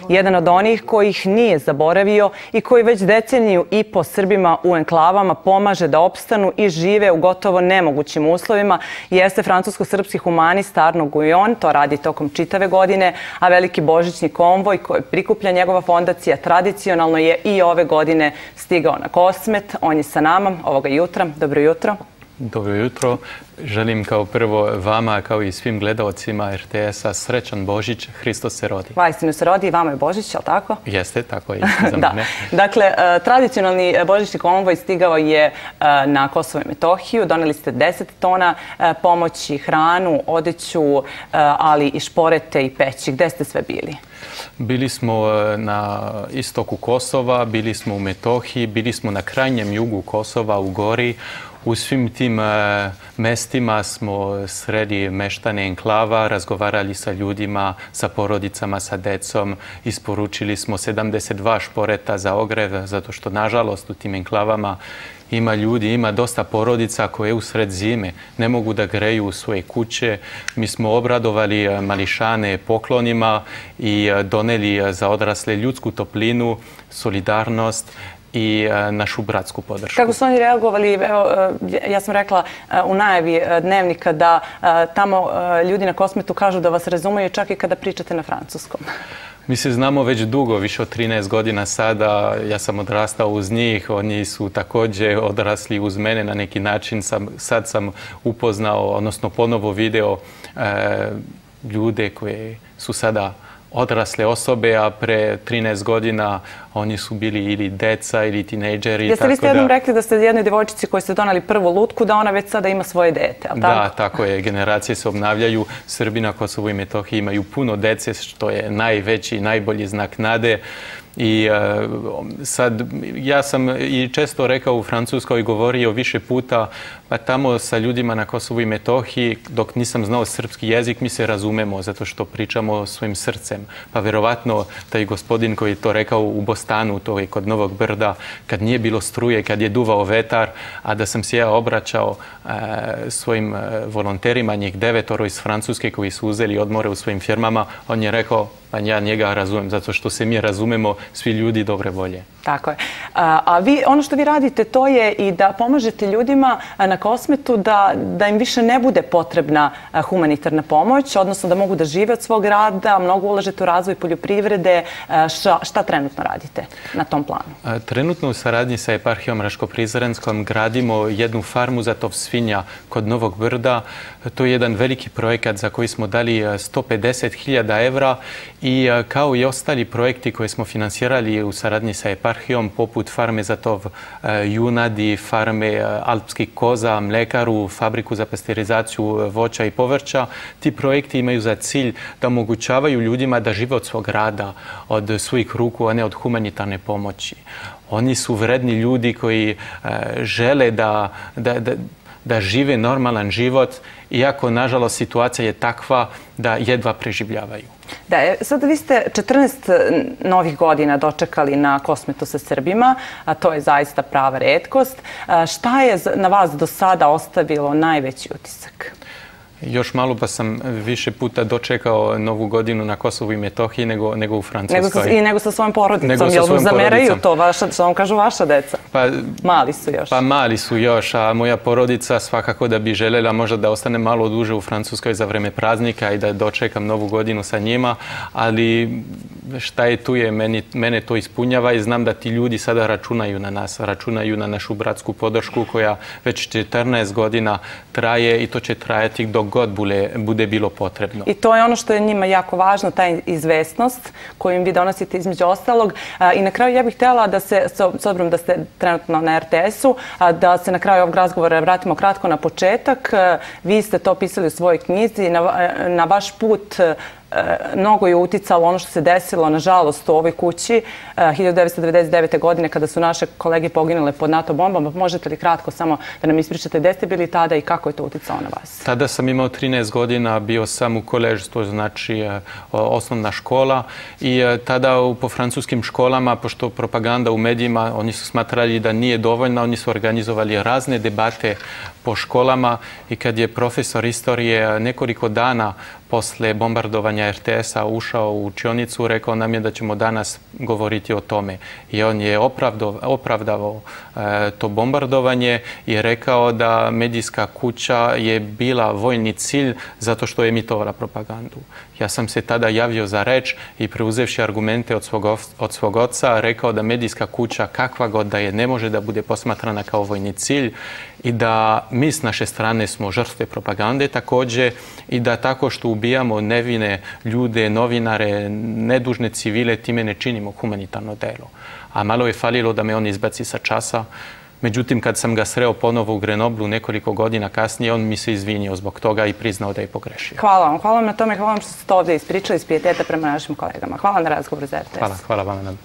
Jedan od onih kojih nije zaboravio i koji već deceniju i po Srbima u enklavama pomaže da opstanu i žive u gotovo nemogućim uslovima jeste francusko-srpski humanist Arno Gujon. To radi tokom čitave godine, a veliki božićni konvoj koji prikuplja njegova fondacija tradicionalno je i ove godine stigao na Kosmet. On je sa nama ovoga jutra. Dobro jutro. Dobro jutro. Želim kao prvo vama, kao i svim gledalcima RTS-a, srećan Božić, Hristos se rodi. Vaistinu se rodi i vama je Božić, je li tako? Jeste, tako je za mene. Dakle, tradicionalni božićni konvoj stigao je na Kosovo i Metohiju. Doneli ste 10 tona pomoći, hranu, odeću, ali i šporete i peći. Gde ste sve bili? Bili smo na istoku Kosova, bili smo u Metohiji, bili smo na krajnjem jugu Kosova, u Gori. U svim tim mestima smo sreli meštane enklava, razgovarali sa ljudima, sa porodicama, sa decom. Isporučili smo 72 šporeta za ogrev, zato što, nažalost, u tim enklavama ima ljudi, ima dosta porodica koje usred zime ne mogu da greju u svoje kuće. Mi smo obradovali mališane poklonima i doneli za odrasle ljudsku toplinu, solidarnost i našu bratsku podršku. Kako su oni reagovali? Evo, ja sam rekla u najavi Dnevnika da tamo ljudi na Kosmetu kažu da vas razumeju čak i kada pričate na francuskom. Mi se znamo već dugo, više od 13 godina sada. Ja sam odrastao uz njih, oni su također odrasli uz mene na neki način. Sad sam upoznao, odnosno ponovo video ljude koje su sada odrasle osobe, a pre 13 godina oni su bili ili deca ili tinejdžeri. Jeste vi ste jednom rekli da ste jednoj djevojčici koji ste donali prvu lutku, da ona već sada ima svoje dete, ali tako? Da, tako je. Generacije se obnavljaju. Srbi na Kosovu i Metohiji imaju puno dece, što je najveći i najbolji znak nade. I sad, ja sam i često rekao u Francuskoj, govorio više puta, pa tamo sa ljudima na Kosovu i Metohiji, dok nisam znao srpski jezik, mi se razumemo, zato što pričamo svojim srcem. Pa verovatno taj gospodin koji je to rekao u Bostanu, to je kod Novog Brda, kad nije bilo struje, kad je duvao vetar, a da sam se ja obraćao svojim volonterima, njih 9 iz Francuske koji su uzeli odmore u svojim firmama, on je rekao, pa ja njega razumem, zato što se mi razumemo svi ljudi dobre volje. Tako je. A vi, ono što vi radite, to je i da pomažete ljudima na Kosmetu da im više ne bude potrebna humanitarna pomoć, odnosno da mogu da žive od svog rada, mnogo ulažete u razvoj poljoprivrede. Šta trenutno radite na tom planu? Trenutno u saradnji sa eparhijom Raško-Prizrenskom gradimo jednu farmu za tov svinja kod Novog Brda. To je jedan veliki projekat za koji smo dali 150.000 evra i kao i ostali projekti koje smo finansirali u saradnji sa eparhijom, poput farme za tov junadi, farme alpskih koza, mlekaru, fabriku za pasterizaciju voća i povrća, ti projekti imaju za cilj da omogućavaju ljudima da žive od svog rada, od svojih ruku, a ne od humanitarne pomoći. Oni su vredni ljudi koji žele da žive normalan život, iako, nažalost, situacija je takva da jedva preživljavaju. Da, sad vi ste 14 novih godina dočekali na Kosmetu sa Srbima, a to je zaista prava retkost. Šta je na vas do sada ostavilo najveći utisak? Još malo pa sam više puta dočekao Novu godinu na Kosovu i Metohiji nego u Francuskoj. I nego sa svojom porodicom. Jel vam zameraju to? Što vam kažu vaša deca? Mali su još. Pa mali su još, a moja porodica svakako da bi željela možda da ostane malo duže u Francuskoj za vreme praznika i da dočekam Novu godinu sa njima, ali šta je tu je, mene to ispunjava i znam da ti ljudi sada računaju na nas, računaju na našu bratsku podršku koja već 14 godina traje i to će trajati dok god bude bilo potrebno. I to je ono što je njima jako važno, ta izvesnost koju im vi donosite između ostalog. I na kraju ja bih htjela da se, s obzirom da ste trenutno na RTS-u, da se na kraju ovog razgovora vratimo kratko na početak. Vi ste to pisali u svojoj knjizi, na vaš put mnogo je uticalo ono što se desilo, nažalost, u ovoj kući 1999. godine kada su naše kolege poginule pod NATO bombama. Možete li kratko samo da nam ispričate gde ste bili tada i kako je to uticalo na vas? Tada sam imao 13 godina, bio sam u kolež, to znači osnovna škola i tada po francuskim školama, pošto propaganda u medijima, oni su smatrali da nije dovoljna, oni su organizovali razne debate po školama i kad je profesor istorije nekoliko dana posle bombardovanja RTS-a ušao u učionicu, rekao nam je da ćemo danas govoriti o tome. I on je opravdavao to bombardovanje i rekao da medijska kuća je bila vojni cilj zato što je emitovala propagandu. Ja sam se tada javio za reč i preuzevši argumente od svog oca rekao da medijska kuća, kakva god da je, ne može da bude posmatrana kao vojni cilj i da mi s naše strane smo žrtve propagande također i da tako što ubijamo nevine ljude, novinare, nedužne civile, time ne činimo humanitarno delo. A malo je falilo da me on izbaci sa časa. Međutim, kad sam ga sreo ponovo u Grenoblu nekoliko godina kasnije, on mi se izvinio zbog toga i priznao da je pogrešio. Hvala vam na tome, hvala vam što ste to ovdje ispričali iz pijeteta prema našim kolegama. Hvala na razgovoru za RTS. Hvala vam.